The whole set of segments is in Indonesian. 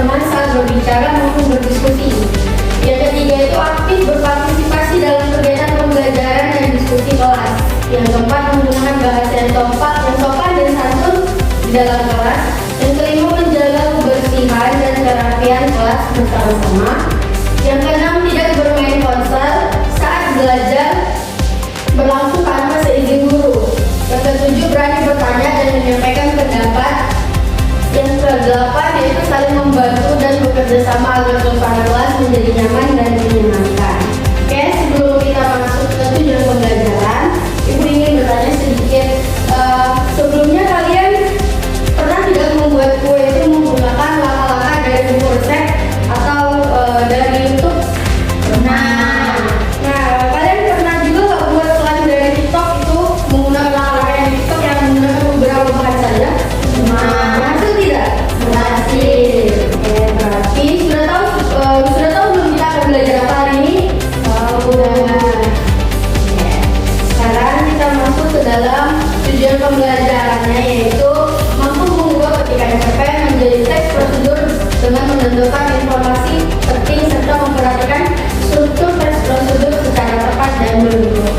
teman saat berbicara maupun berdiskusi. Yang ketiga itu aktif berpartisipasi dalam kegiatan pembelajaran dan diskusi kelas. Yang keempat, menggunakan bahasa yang sopan dan santun di dalam kelas. Yang kelima, menjaga kebersihan dan kerapian kelas bersama-sama. Yang keenam, tidak bermain ponsel saat belajar berlangsung tanpa seizin guru. Yang ketujuh, berani bertanya dan menyampaikan pendapat. Yang kedelapan, yaitu saling membantu dan bekerja sama agar suasana kelas menjadi nyaman dan menyenangkan. Oke, sebelum kita masuk ke tujuan pembelajaran, Ibu ingin bertanya sedikit. Sebelumnya kalian pernah tidak membuat kue itu menggunakan langkah-langkah dari buku resep atau dari YouTube? Nah, kalian pernah juga nggak buat selain dari TikTok itu menggunakan langkah-langkah yang TikTok yang menggunakan beberapa bahan saja? Berhasil tidak? Berhasil. Oke, berarti sudah tahu belum kita akan belajar apa hari ini? Udah. Sekarang kita masuk ke dalam tujuan pembelajarannya, yaitu mampu mengubah ketikan cerpen menjadi teks prosedur dengan menentukan informasi penting serta memperhatikan struktur teks prosedur secara tepat dan menyeluruh.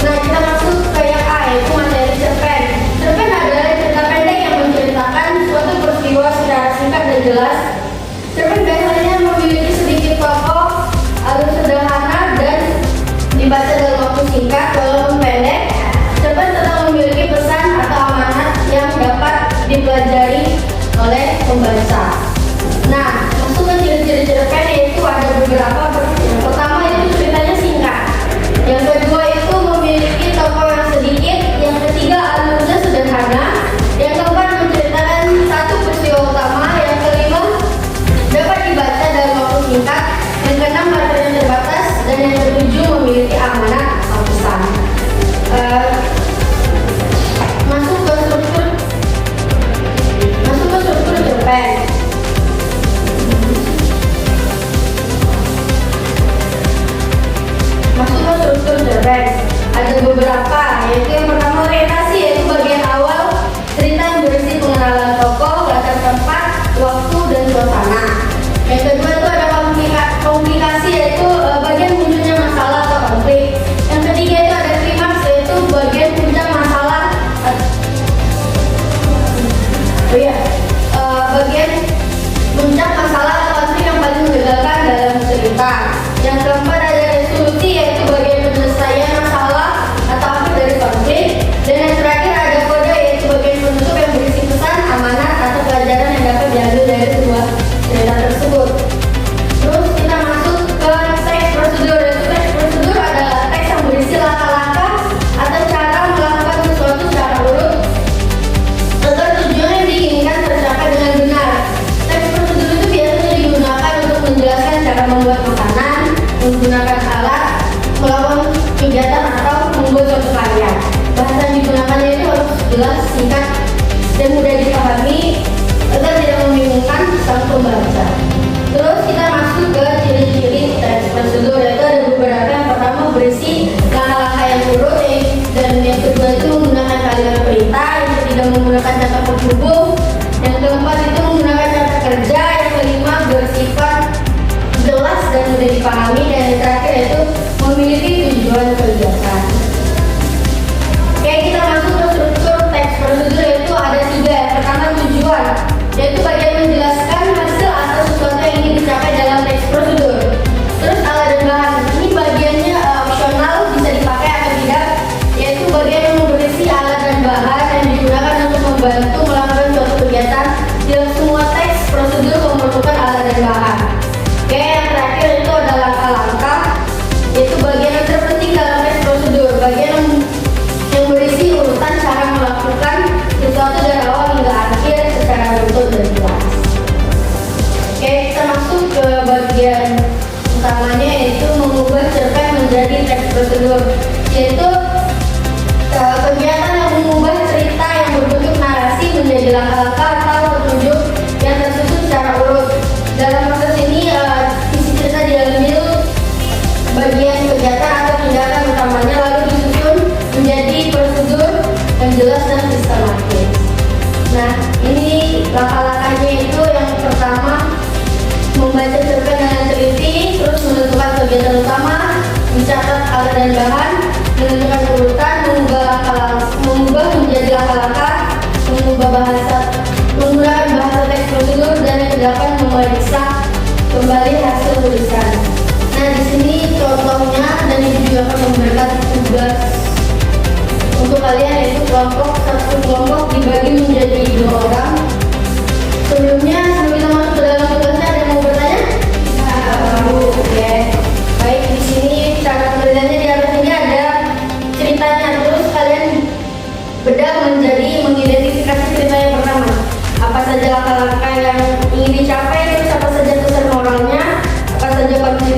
Nah, kita masuk ke yang A, yaitu materi cerpen. Cerpen adalah cerita pendek yang menceritakan suatu peristiwa secara singkat dan jelas. Cerpen biasanya memiliki sedikit tokoh, alur sederhana, dan dibaca dalam waktu singkat walaupun pendek. Cerpen tetap memiliki pesan atau amanat yang dapat dipelajari oleh pembaca. Nah, masuk ke ciri-ciri cerpen, yaitu ada beberapa. Yang pertama itu ceritanya singkat. Yang kedua itu memiliki tokoh yang sedikit. Yang ketiga alurnya sederhana. Yang keempat menceritakan satu peristiwa utama. Yang kelima dapat dibaca dalam waktu singkat. Yang keenam materinya terbatas. Dan yang ketujuh memiliki amanat atau pesan. Masuk ke struktur cerpen. Ada beberapa, yaitu yang pertama orientasi, yaitu bagian awal cerita yang berisi pengenalan tokoh, latar tempat, waktu, dan suasana. Yang kedua itu ada komunikasi, yaitu bagian munculnya masalah atau konflik. Yang ketiga itu ada klimaks, yaitu bagian puncak masalah. Bagian puncak masalah atau konflik yang paling menegangkan dalam cerita. Yang keempat ada resolusi, yaitu bagian penyelesaian masalah atau akhir dari konflik. Dan yang terakhir ada kode, yaitu bagian penutup yang berisi pesan, amanat, atau pelajaran yang dapat diambil dari sebuah cerita tersebut. Terus kita masuk ke teks prosedur. Teks prosedur adalah teks yang berisi langkah-langkah atau cara melakukan sesuatu secara urut agar tujuan yang diinginkan tercapai dengan benar. Teks prosedur itu biasanya digunakan untuk menjelaskan cara membuat makanan, menggunakan alat, melakukan kegiatan, atau membuat suatu karya. Bahasa yang digunakannya itu harus jelas, singkat, dan mudah dipahami agar tidak membingungkan sang pembaca. Terus kita masuk ke ciri-ciri teks prosedur, yaitu ada beberapa. Yang pertama berisi langkah-langkah yang urut, dan yang kedua itu menggunakan kalimat perintah. Yang ketiga menggunakan kata penghubung. Yang keempat itu menggunakan kata kerja. Yang kelima bersifat jelas dan mudah dipahami. Dan yang terakhir itu memiliki tujuan kegiatan. Oke, kita masuk ke struktur teks prosedur, yaitu ada tiga. Yang pertama tujuan, yaitu bagian menjelaskan hasil atau sesuatu yang ingin dicapai dalam teks prosedur. Terus alat dan bahan, ini bagiannya opsional, bisa dipakai atau tidak, yaitu bagian yang berisi alat dan bahan yang digunakan untuk membantu melakukan suatu kegiatan. Tidak semua teks prosedur memerlukan alat dan bahan. Oke, yang terakhir itu ada langkah-langkah, yaitu bagian yang terpenting dalam teks prosedur, bagian yang berisi urutan cara melakukan sesuatu dari awal hingga akhir secara betul dan jelas. Oke, kita masuk ke bagian utamanya, yaitu mengubah cerpen menjadi teks prosedur, yaitu kegiatan yang mengubah cerita yang berbentuk narasi menjadi langkah-langkah atau petunjuk yang tersusun secara urut. Dalam proses ini, isi cerita diambil bagian kegiatan atau tindakan utamanya lalu disusun menjadi prosedur yang jelas dan sistematis. Nah, ini langkah-langkahnya itu yang pertama kegiatan utama, mencatat alat dan bahan, menentukan urutan, mengubah menjadi langkah-langkah, menggunakan bahasa teks prosedur, dan yang kedelapan memeriksa kembali hasil tulisan. Nah, di sini contohnya, dan ini juga akan memberikan tugas untuk kalian, yaitu satu kelompok dibagi menjadi 2 orang. Sebelum kita masuk ke dalam tugasnya, ada yang mau bertanya? Oke. Baik, di sini cara pengerjaannya di atas ini ada ceritanya. Terus kalian bedah menjadi mengidentifikasi cerita yang pertama. Apa saja langkah-langkah yang ingin dicapai, terus apa saja pesan moralnya, apa saja konflik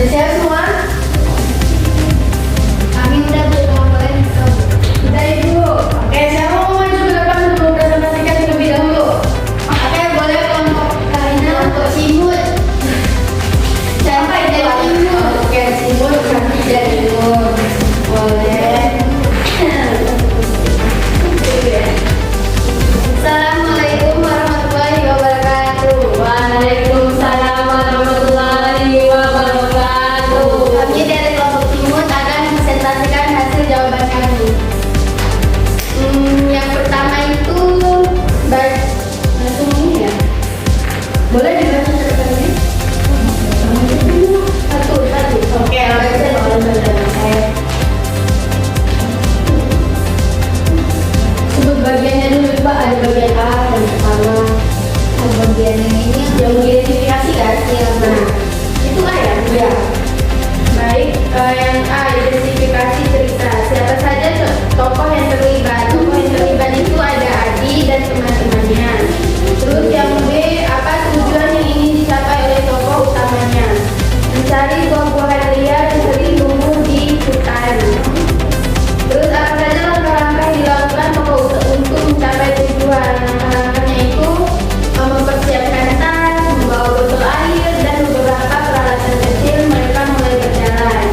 Sudah siap semua? Kami udah Bu, boleh Bu. Udah Ibu. Oke, siapa mau maju ke depan sebelum presentasikan terlebih dahulu? Oke, boleh kelompok Karina untuk Simut. Siapa yang dari Simut? Oke, Simut kami dari Simut. Boleh. Assalamualaikum warahmatullahi wabarakatuh. Waalaikumsalam warahmatullahi wabarakatuh. Kami dari kelompok Simut akan presentasikan hasil jawaban kami. Yang pertama itu langsung ini ya. Boleh dibaca catatannya? Satu. Oke, sebut bagiannya dulu Pak. Ada bagian A dan pertama. Bagian yang ini yang mengidentifikasi kan? Iya. Nah, itu A ya? Iya. Baik, yang A identifikasi cerita. Siapa saja tokoh yang terlibat? Tokoh yang terlibat itu ada Adi dan teman-temannya. Terus yang B, apa tujuan yang ingin dicapai oleh tokoh utamanya? Mencari buah-buahan liar yang sering tumbuh di hutan. Terus apa saja langkah-langkah yang dilakukan tokoh untuk mencapai tujuan? Langkah-langkahnya itu mempersiapkan tas, membawa botol air, dan beberapa peralatan kecil. Mereka mulai berjalan.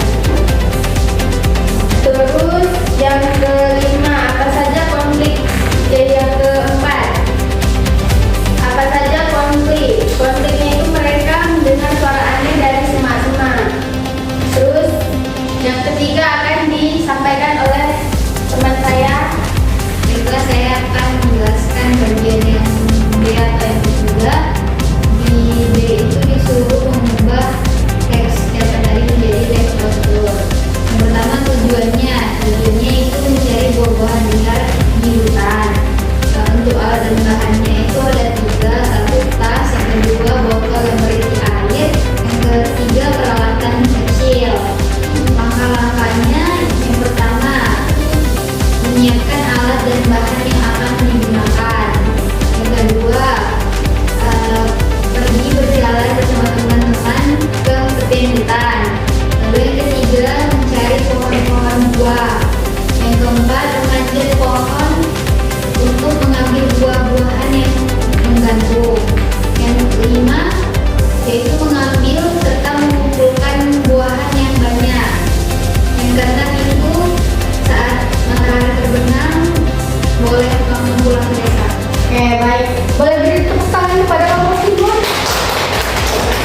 Terus yang kelima, apa saja konflik? Jadi yang keempat, apa saja konflik? Konfliknya itu mereka mendengar suara aneh dari semak-semak. Terus yang ketiga akan disampaikan oleh teman saya. Baiklah, saya akan menjelaskan bagian yang B atau yang ketiga. Di B itu disuruh mengubah teks kata tadi menjadi teks struktur. Yang pertama tujuannya itu mencari buah-buahan liar di hutan. Nah, untuk alat dan bahannya itu ada 3, satu tas, yang kedua botol yang berisi air, yang ketiga peralatan kecil. Langkah-langkahnya yang pertama menyiapkan alat dan bahan yang akan digunakan. Yang kedua pergi berjalan bersama teman-teman ke tepian hutan. Lalu yang ketiga mencari pohon-pohon buah. Yang keempat memanjat pohon untuk mengambil buah-buahan yang menggantung. Yang kelima yaitu mengambil serta mengumpulkan buahan yang banyak. Yang keenam itu saat matahari terbenam boleh kamu pulang ke desa. Oke, baik. Boleh beri tepuk tangan kepada kelompok Simut?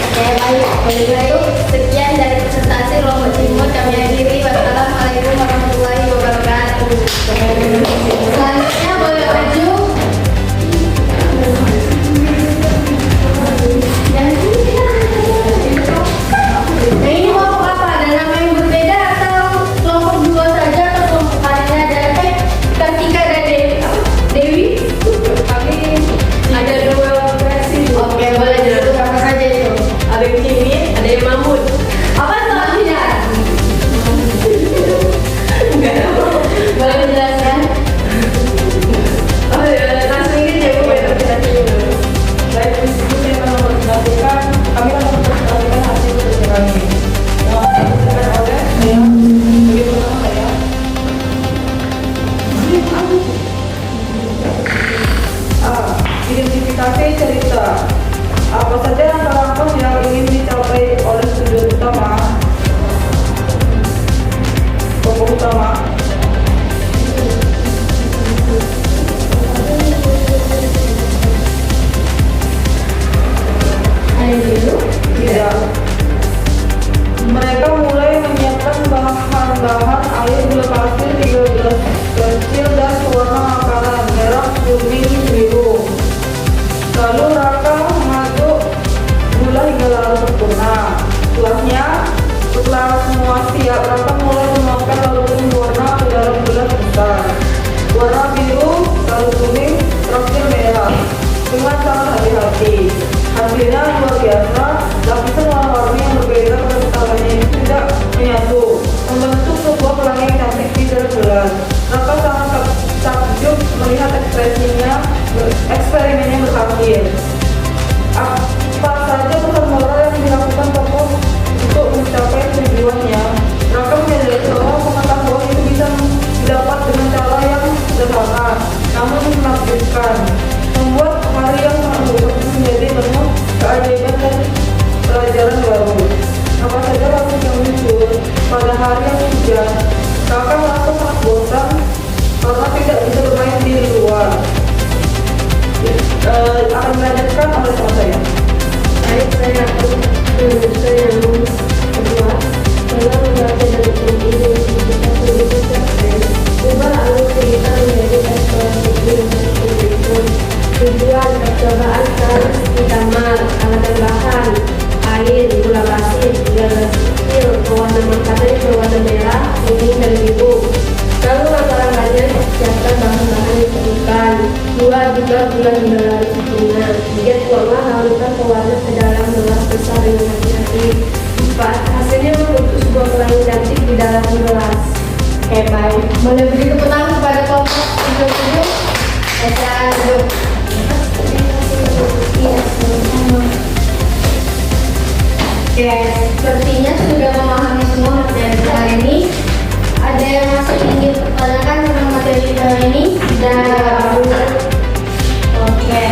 Oke, baik. Baiklah itu sekian dari presentasi kelompok Simut. Kami akhiri. Wassalamualaikum warahmatullahi wabarakatuh. Selanjutnya boleh maju. Nah, ini kelompok apa? Ada nama yang berbeda atau kelompok dua saja atau kelompok Karina dan Kartika dan Dewi? Kami ada 2 versi. Oke, boleh dulu apa saja itu? Ada yang Kimi, ada yang Mamut. Apa itu artinya? Enggak tahu. Boleh dijelaskan? Oh ya, langsung ini ya Bu, kita dulu. Baik, di sini saya akan mempresentasikan, kami akan mempresentasikan hasil kerja kami. Yang akan dipresentasikan oleh saya. Bagi pertama saya. Identifikasi cerita. Apa saja langkah-langkah yang ingin dicapai oleh tujuan utama? Tokoh utama. Ada dulu. Tidak. Mereka mulai menyiapkan bahan-bahan air, gula pasir, 13 pensil, dan warna makanan merah, kuning, biru. Lalu Raka mengaduk gula hingga larut sempurna. Setelah semua siap, Raka mulai menuangkan larutan warna ke dalam gelas besar. Warna biru, lalu kuning, terakhir merah. Dengan sangat hati-hati. Hasilnya luar biasa. Lapisan warna-warni yang berbeda pada pertamanya itu tidak menyatu, membentuk sebuah pada hari yang hujan. Kakak merasa sangat bosan karena tidak bisa bermain di luar. Akan melanjutkan oleh teman saya. Baik, saya akan meneruskan yang kedua. Dalam membaca dan memilih kita sulit capek, ubah alur cerita menjadi eksplorasi yang berikut. Tujuan percobaan harus kamar, alat dan bahan, air, gula pasir, garam kecil, pewarna makanan berwarna merah, kuning dan biru. Lalu langkah-langkahnya siapkan bahan-bahan yang diperlukan. 2 juga gula mineral sempurna. 3 tuanglah halukan pewarna ke dalam gelas besar dengan hati-hati. 4 hasilnya membentuk sebuah pelangi cantik di dalam gelas. Oke, baik. Boleh beri tepuk tangan kepada kelompok 37. Lanjut. Oke, sepertinya sudah memahami semua materi kali ini. Ada yang masih ingin pertanyakan tentang materi kali ini? Dan oke,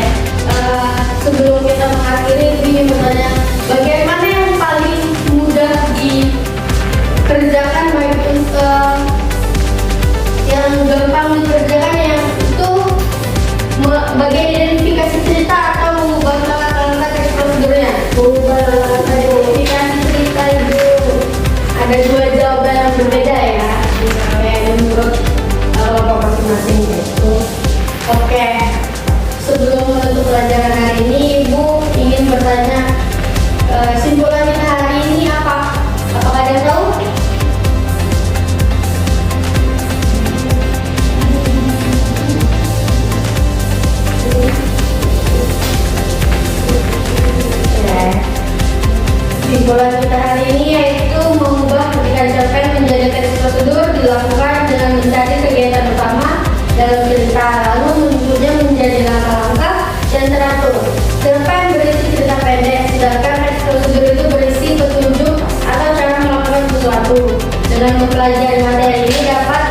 sebelum kita mengakhiri, Ibu ingin bertanya, bagaimana yang paling mudah dikerjakan, baik untuk yang gampang dikerjakan, yang itu bagian identifikasi cerita atau mengubah langkah-langkah dari prosedurnya? Mengubah langkah-langkah dari identifikasi cerita itu ada 2 jawaban yang berbeda ya, menurut kelompok masing-masing gitu. Oke, sebelum menutup pelajaran hari ini, Ibu ingin bertanya, simpulan kita hari ini apa? Apakah ada yang tahu? Simpulan kita hari ini yaitu mengubah ketika cerpen menjadi teks prosedur dilakukan dengan mencari kegiatan utama dalam cerita, lalu menyusunnya menjadi langkah-langkah yang teratur. Cerpen berisi cerita pendek, sedangkan teks prosedur itu berisi petunjuk atau cara melakukan sesuatu. Dengan mempelajari materi ini dapat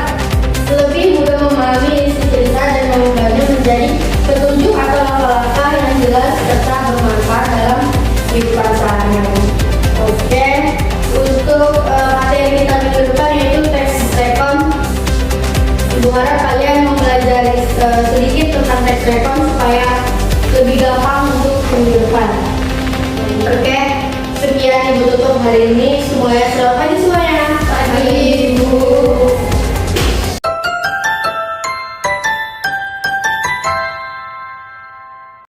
lebih mudah memahami isi cerita dan mengubahnya menjadi